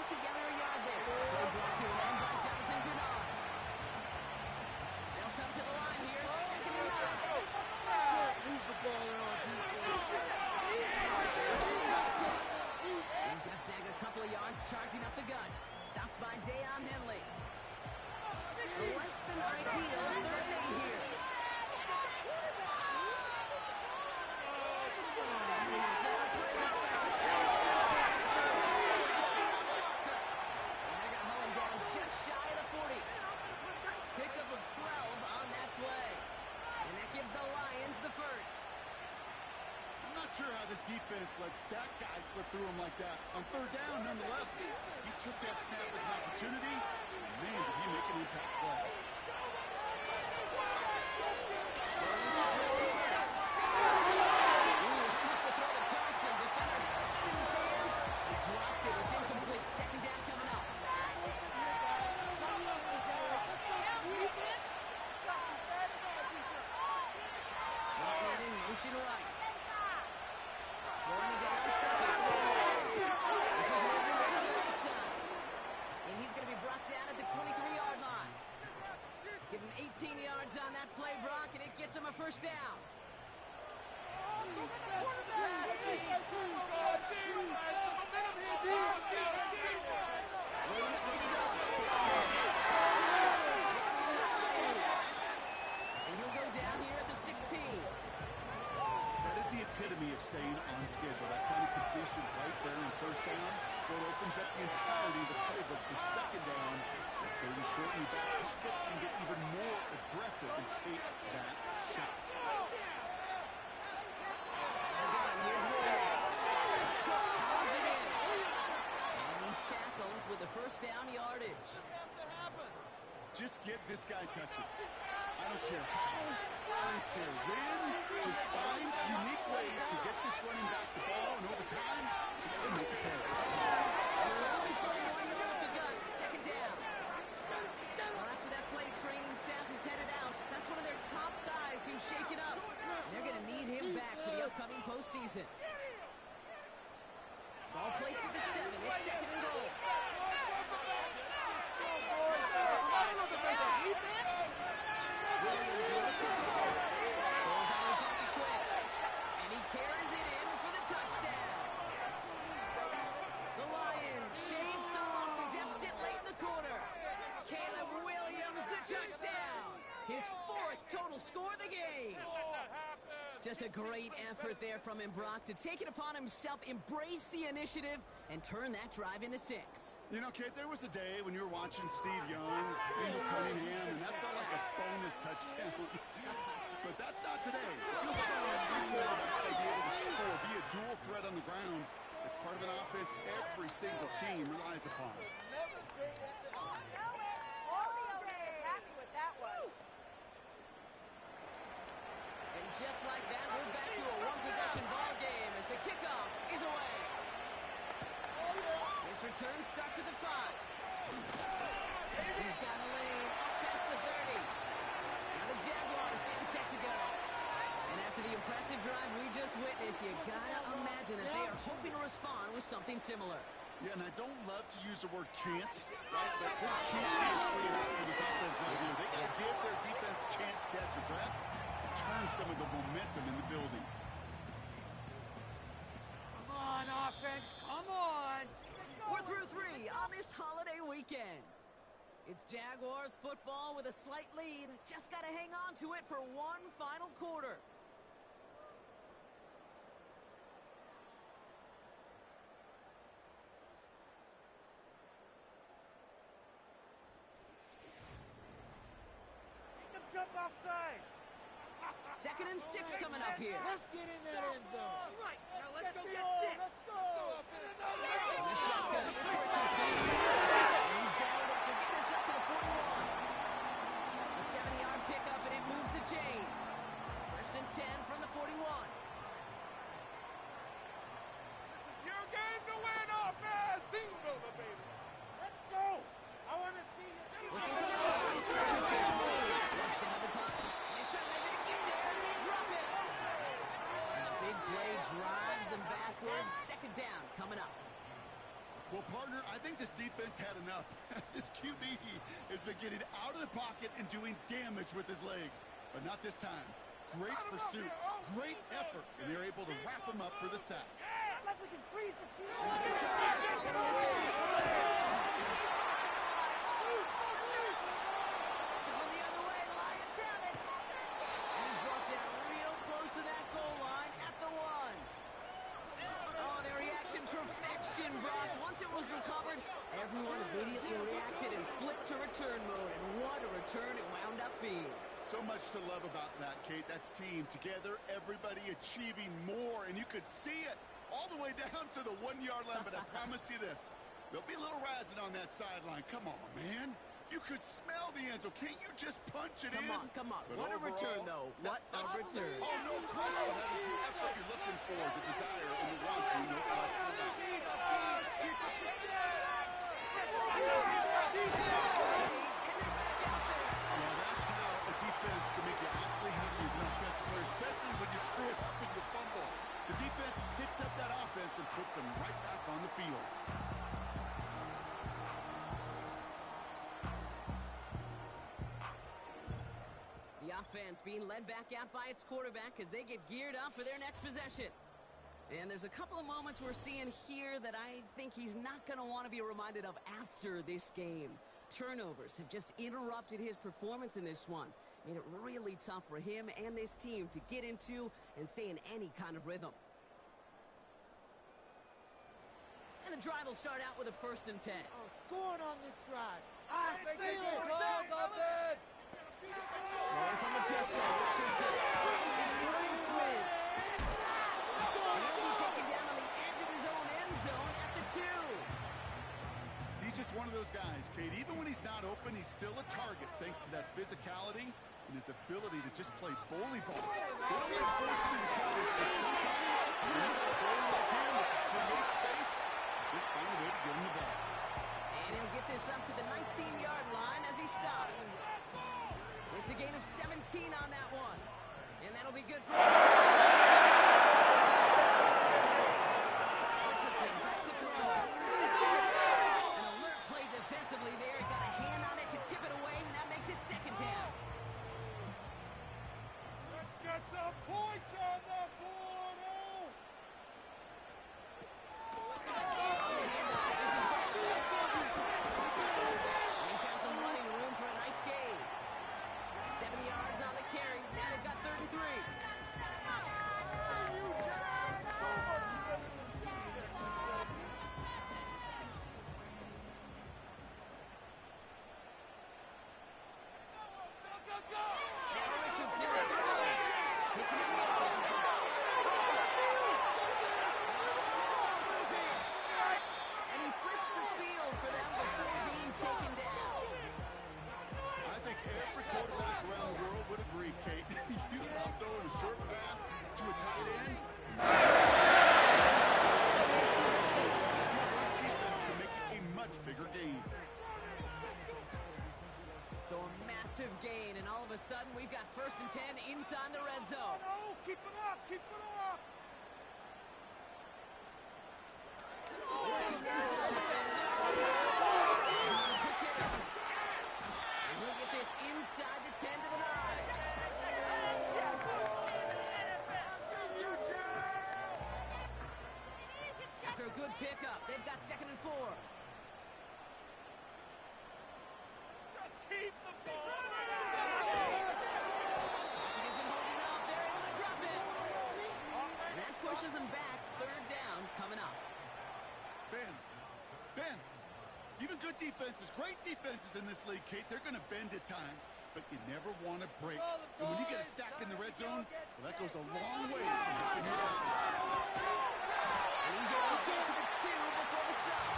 Together a yard there. Play brought to an end by Jonathan Bernard. They'll come to the line here, 2nd and 9. Move the ball around, He's going to snag a couple of yards, charging up the gut. Stopped by Deion Henley. Less than ideal 3rd and 8 here. Just shy of the 40. Pickup of 12 on that play. And that gives the Lions the 1st. I'm not sure how this defense let that guy slip through him like that. On 3rd down, nonetheless, he took that snap as an opportunity. Man, did he make an impact play. Motion right. Throwing again on 2nd. This is moving on the right side. And he's going to be brought down at the 23-yard line. Give him 18 yards on that play, Brock, and it gets him a 1st down. Williams from the gun. And he'll go down here at the 16. That is the epitome of staying on schedule. That kind of completion right there in 1st down. What opens up the entirety of the playbook for 2nd down. They can shorten your back pocket and get even more aggressive and take that shot. Again, Just get this guy touches. I don't care how, I don't care when. Just find unique ways to get this running back the ball, and over time, it's going to make it pay. Second down. Well, after that play, training staff is headed out. That's one of their top guys who's shaken up. They're going to need him back for the upcoming postseason. Ball placed at the 7. It's second and goal. Williams looks to go. Goes on the pocket quick. And he carries it in for the touchdown. The Lions shave some off the deficit late in the quarter. Caleb Williams, the touchdown. His 4th total score of the game. Just a great effort there from him, Brock, to take it upon himself, embrace the initiative, and turn that drive into 6. You know, Kate, there was a day when you were watching Steve Young, Randall Cunningham, and that felt like a bonus touchdown. But that's not today. It feels like every one of us may be able to score, be a dual threat on the ground. It's part of an offense every single team relies upon. Just like that, we're back to a one-possession ball game as the kickoff is away. His return starts at the 5. He's got a lane up past the 30. Now the Jaguars getting set to go. And after the impressive drive we just witnessed, you gotta imagine that they are hoping to respond with something similar. Yeah, and I don't love to use the word can't, right? But this can't be a clean-up for this offense right here. They gotta give their defense a chance to catch their breath. Turn some of the momentum in the building. Come on, offense, come on! We're through 3 on this holiday weekend. It's Jaguars football with a slight lead. Just got to hang on to it for one final quarter. Make them jump offside! 2nd and 6 coming up here. Let's get in that end zone. Right, now let's go get 6! Let's go! The shotgun for Richardson. He's down after getting this up to the 41. A 70-yard pickup, and it moves the chains. 1st and 10 from the 41. Your game to win, offense! Bingo, baby! Let's go! I want to see you. Looking for the ball. It's Richardson. Rushed down the pocket. This time they're going to get there, and they drop it. And the big play drives them backwards. 2nd down coming up. Well, partner, I think this defense had enough. This QB has been getting out of the pocket and doing damage with his legs. But not this time. Great pursuit, great effort, and they're able to wrap him up for the sack. Like we can freeze the team. Going the other way, Lions have it. He's brought down real close to that goal line at the 1. Oh, their reaction, perfection, Brock. Once it was recovered, everyone immediately reacted and flipped to return mode. And what a return it wound up being. So much to love about that, Kate. That's team together, everybody achieving more, and you could see it all the way down to the 1-yard line. But I promise you this, there'll be a little razzing on that sideline. Come on, man. You could smell the end zone. Can't you just punch it in? Come on. But What a overall, return, though. What a return. Oh, no question. That is the effort you're looking for, the desire, and the want to. No question about it. That's how a defense can make you awfully happy as an offensive player, especially when you screw up and you fumble. The defense picks up that offense and puts them right back on the field. The offense being led back out by its quarterback as they get geared up for their next possession. And there's a couple of moments we're seeing here that I think he's not going to want to be reminded of after this game. Turnovers have just interrupted his performance in this one. Made it really tough for him and this team to get into and stay in any kind of rhythm. And the drive will start out with a 1st and 10. Oh, scoring on this drive. Take Feel it, it, calls up it. Going from the pistol, Richardson. He's Ryan Smith. And he'll be taken down on the edge of his own end zone at the 2. He's just one of those guys, Kate. Even when he's not open, he's still a target thanks to that physicality and his ability to just play bully ball. They don't like forcing him to coverage, but sometimes when you got a bowler like him that can create space, just find a way to get him the ball. And he'll get this up to the 19-yard line as he stopped. It's a gain of 17 on that one. And that'll be good for Richardson back to throw. An alert play defensively there. Got a hand on it to tip it away, and that makes it second down. Let's get some points on the board, oh! On the handoff, this is Ball. And he found some running room for a nice gain. 7 yards on the carry. Now they've got 3rd and 3. Now Richardson is running. Hits him in the open. And he flips the field for them before being taken down. I think every quarterback around the world would agree, Kate. You love throwing a short pass to a tight end. Defense to make it a much bigger gain. So a massive gain, and all of a sudden we've got 1st and 10 inside the red zone. No, keep it up, keep it up! Inside the red zone. He's on a quick hitter. And he'll get this inside the 10 to the 9. After a good pickup, they've got 2nd and 4. Just keep the ball! Pocket isn't holding up. They're able to drop it. And that pushes them back. 3rd down coming up. Bend. Even good defenses, great defenses in this league, Kate, they're going to bend at times, but you never want to break. And when you get a sack in the red zone, well, that goes a long way to helping your offense. And he's able to get to the 2 before the stop.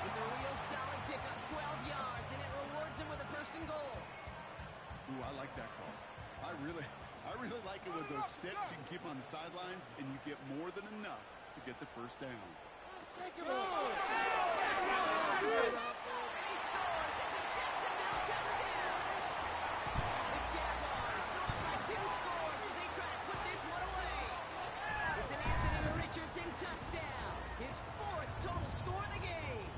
It's a real solid pickup, 12 yards, and it rewards him with a 1st and goal. Ooh, I like that call. I really like it with those sticks. You can keep them on the sidelines, and you get more than enough to get the 1st down. Take him out. And he scores. It's a Jacksonville touchdown. The Jaguars go up by 2 scores as they try to put this one away. It's an Anthony Richardson touchdown. His 4th total score of the game.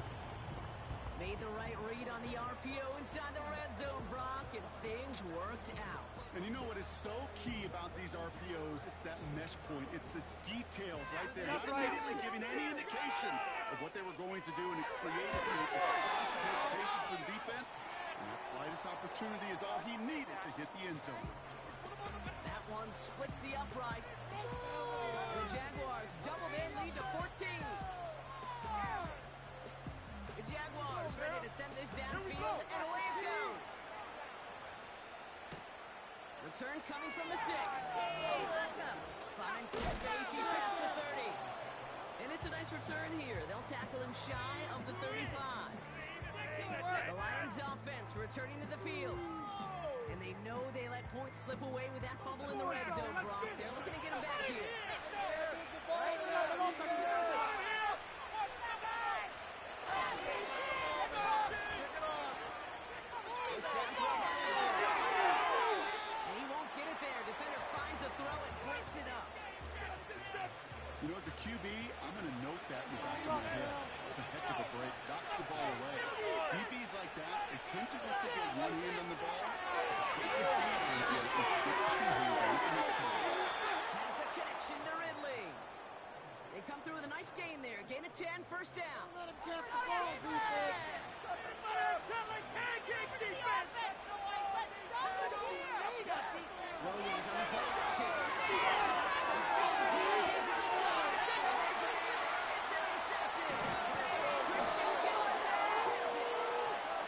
Made the right read on the RPO inside the red zone, Brock, and things worked out. And you know what is so key about these RPOs? It's that mesh point. It's the details right there. Not immediately giving any indication of what they were going to do, and it created the slightest hesitation for the defense. And that slightest opportunity is all he needed to hit the end zone. That one splits the uprights. The Jaguars double their lead to 14. The Jaguars ready to send this downfield, and away it goes. Return coming from the 6. Finds some space, he's past the 30. And it's a nice return here. They'll tackle him shy of the 35. The Lions offense returning to the field. And they know they let points slip away with that fumble in the red zone, Brock. They're looking to get him back here. First down throw by Lewis. And he won't get it there. Defender finds a throw and breaks it up. You know, as a QB, I'm going to note that in the back of my head. It's a heck of a break. Knocks the ball away. DBs like that, they tend to just get one hand on the ball. Has the connection to Ridley. They come through with a nice gain there. Gain of 10, 1st down. Let him catch the ball, defense. Williams on the play action. It's intercepted. Christian Gillis has it.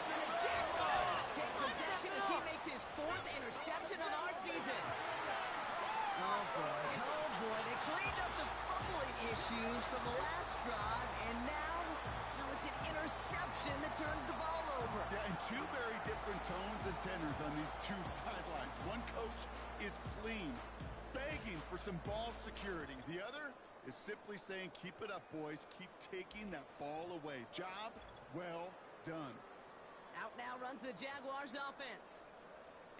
And the Jaguars take possession as he makes his 4th interception of our season. Oh boy. They cleaned up the fumbling issues from the last drive, and now it's an interception that turns the ball over. Yeah, and two very different tones and tenors on these two sidelines. One coach is pleading, begging for some ball security. The other is simply saying, keep it up, boys. Keep taking that ball away. Job well done. Out now runs the Jaguars offense.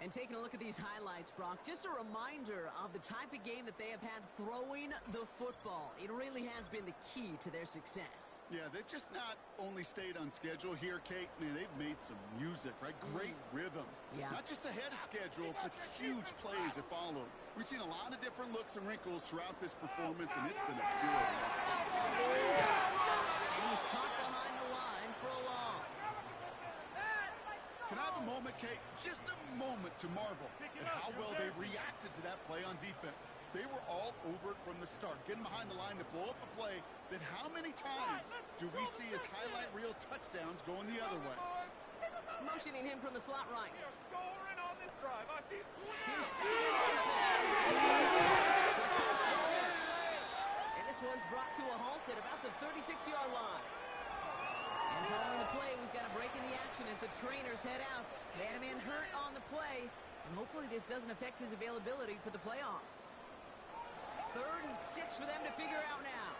And taking a look at these highlights, Brock, just a reminder of the type of game that they have had throwing the football. It really has been the key to their success. Yeah, they've just not only stayed on schedule here, Kate. Man, they've made some music, right? Great rhythm. Yeah. Not just ahead of schedule, but huge plays that followed. We've seen a lot of different looks and wrinkles throughout this performance, and it's been a joy. And he's caught behind the line for a loss. Can I have a moment, Kate? Just a moment to marvel at how well they reacted to that play on defense. They were all over it from the start, getting behind the line to blow up a play that how many times do we see as highlight reel touchdowns going the other way? Motioning him from the slot right. Scoring on this drive. Here's and this one's brought to a halt at about the 36-yard line. And following the play, we've got a break in the action as the trainers head out. They had a man hurt on the play, and hopefully this doesn't affect his availability for the playoffs. 3rd and 6 for them to figure out now.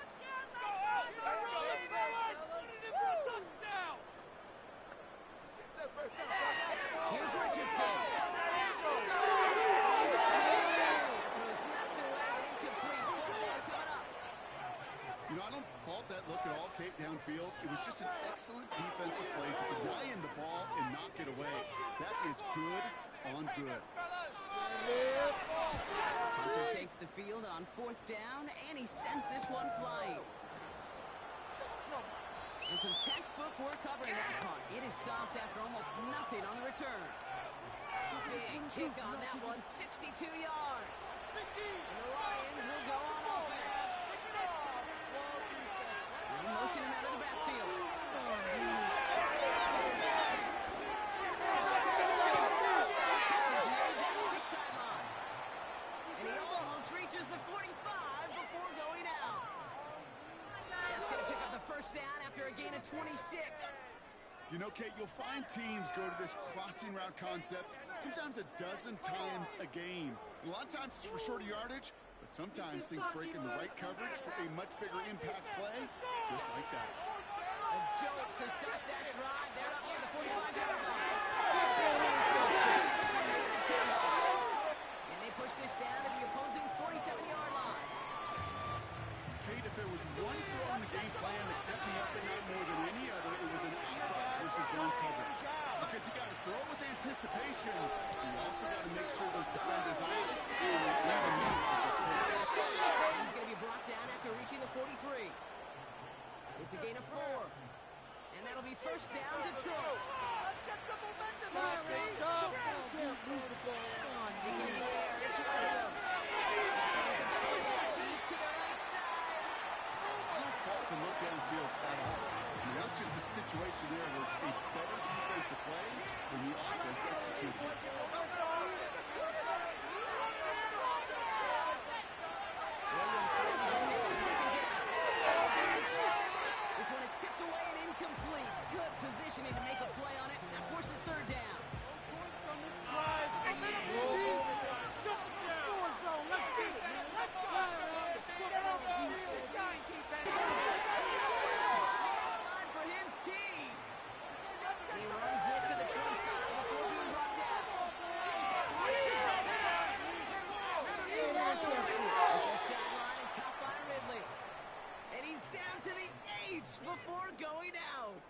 Here's Richardson. Throws knocked away, incomplete. Fourth down coming up. You know, I don't fault that look at all, Kate, downfield. It was just an excellent defensive play to deny in the ball and knock it away. That is good on good. Hunter takes the field on 4th down, and he sends this one flying. And some textbook work covering that punt. It is stopped after almost nothing on the return. Big kick on that one, 62 yards. And the Lions will go on offense. And motion him out of the backfield. Catches way down the right sideline. And he almost reaches the 45 before going out. That's going to pick up the first down after a gain of 26. You know, Kate, you'll find teams go to this crossing route concept sometimes a dozen times a game. A lot of times it's for shorter yardage, but sometimes things break in the right coverage for a much bigger impact play, just like that. A jolt to start that drive. They're up near the 45-yard line. And they push this down to the opposing 47-yard line. Kate, if there was one throw in the game plan that kept me up at night more than any other, it was an out-route versus zone coverage. Because you got to throw with anticipation, you also got to make sure those defenders' eyes He's going to be brought down after reaching the 43. It's a gain of 4. And that'll be first down, Detroit. Sticking in the air, it's Williams. Deep to the right side. no fault to look downfield at all. I mean, that's just a situation there where it's a better defensive play when the offense executes it. Williams throwing it in on second down. This one is tipped away and incomplete. Good positioning to make a play on it. That forces 3rd down. Line for his team. And he runs this to the 25 before being brought down. Open sideline and caught by Ridley. And he's down to the 8 before going out.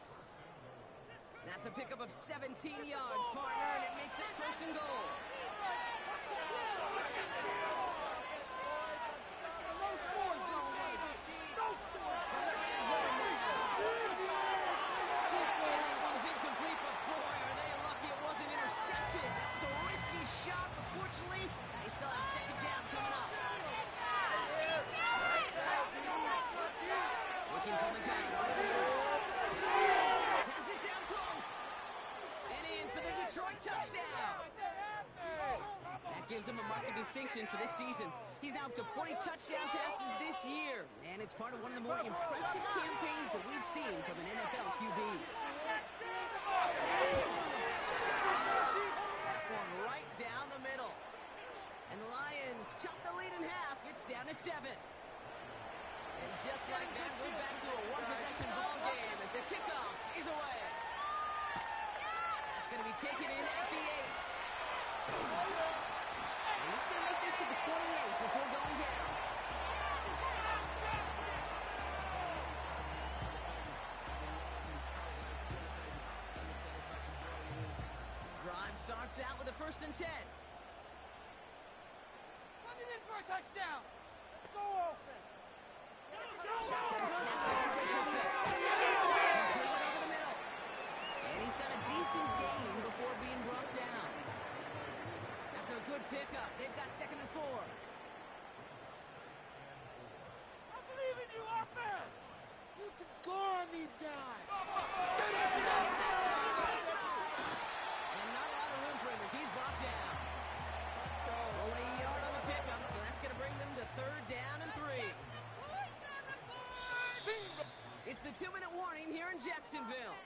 That's a pickup of 17 yards, partner, and it makes it 1st and goal. From the red zone now. It was incomplete, but boy, are they lucky it wasn't intercepted. That was a risky shot, but fortunately, they still have 2nd down coming up. Looking from the gun. Has it down close. And in for the Detroit touchdown. gives him a marked distinction for this season. He's now up to 40 touchdown passes this year, and it's part of one of the more impressive campaigns that we've seen from an NFL QB. That one right down the middle. And the Lions chop the lead in half. It's down to 7. And just like that, we're back to a one-possession ball game as the kickoff is away. That's going to be taken in at the 8. And he's going to make this to the 28 before going down. Drive starts out with a 1st and 10. Coming in for a touchdown. Let's go offense. Shotgun snap by Richardson. Completed over the middle. And he's got a decent gain before being brought down. After a good pickup, they've got 2nd and 4. I believe in you, offense. You can score on these guys. And not a lot of room for him as he's brought down. Let's go. Only a yard on the pickup, so that's going to bring them to 3rd down and 3. It's the 2-minute warning here in Jacksonville.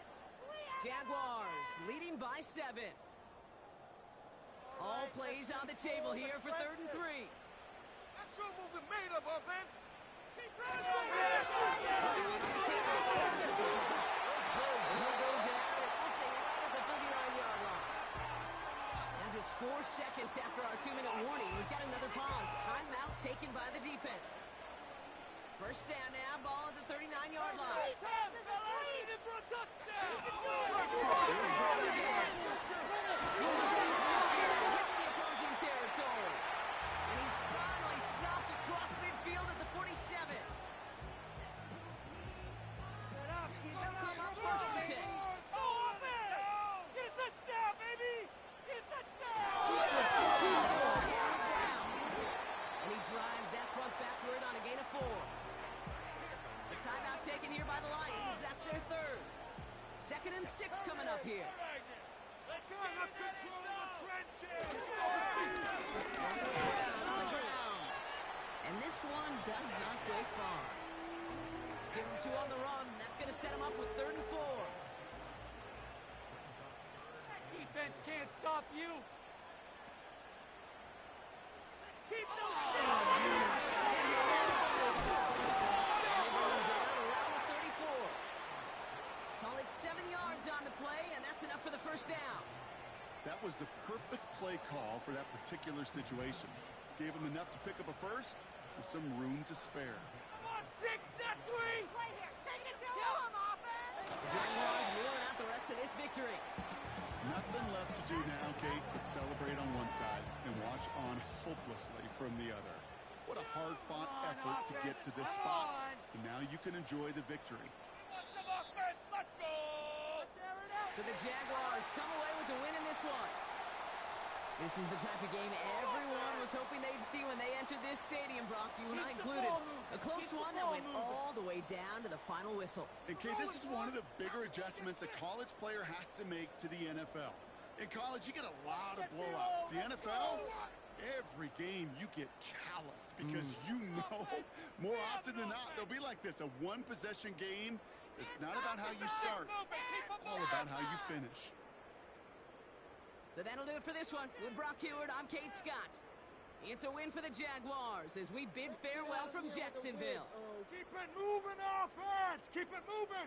Jaguars leading by 7. All plays on the table here for 3rd and 3. That's your movement made of, offense. Keep running. He'll go down and we'll say right at the 39-yard line. Now just 4 seconds after our 2-minute warning, we've got another pause. Timeout taken by the defense. 1st down now, ball at the 39-yard line. Hits the opposing territory. And he's finally stopped across midfield at the 47. They'll come up 1st and 10. Get a touchdown, baby! Get a touchdown! And he drives that punt backward on a gain of 4. The timeout taken here by the Lions. That's their 3rd. 2nd and 6 coming up here. Let's control the trenches! On the ground. And this one does not go far. Give him 2 on the run. That's going to set him up with 3rd and 4. Defense can't stop you. Keep And they bring him down around the 34. Call it 7 yards on the play, and that's enough for the 1st down. That was the perfect play call for that particular situation. Gave him enough to pick up a 1st with some room to spare. Come on, 6, not 3! Play here, take it to him, offense! The Jaguars kneeling out the rest of this victory. Nothing left to do now, Kate, but celebrate on one side and watch on hopelessly from the other. What a hard-fought effort to get to this spot, and now you can enjoy the victory. Want some offense? Let's go! Let's air it out! So the Jaguars come away with the win in this one. This is the type of game everyone was hoping they'd see when they entered this stadium, Brock, you and I included. A close one that went all the way down to the final whistle. And Kate, this is one of the bigger adjustments a college player has to make to the NFL. In college, you get a lot of blowouts. The NFL, every game you get calloused because you know more often than not they'll be like this, a one-possession game. It's not about how you start, it's all about how you finish. So that'll do it for this one. With Brock Heward, I'm Kate Scott. It's a win for the Jaguars as we bid farewell from Jacksonville. Keep it moving, offense! Keep it moving!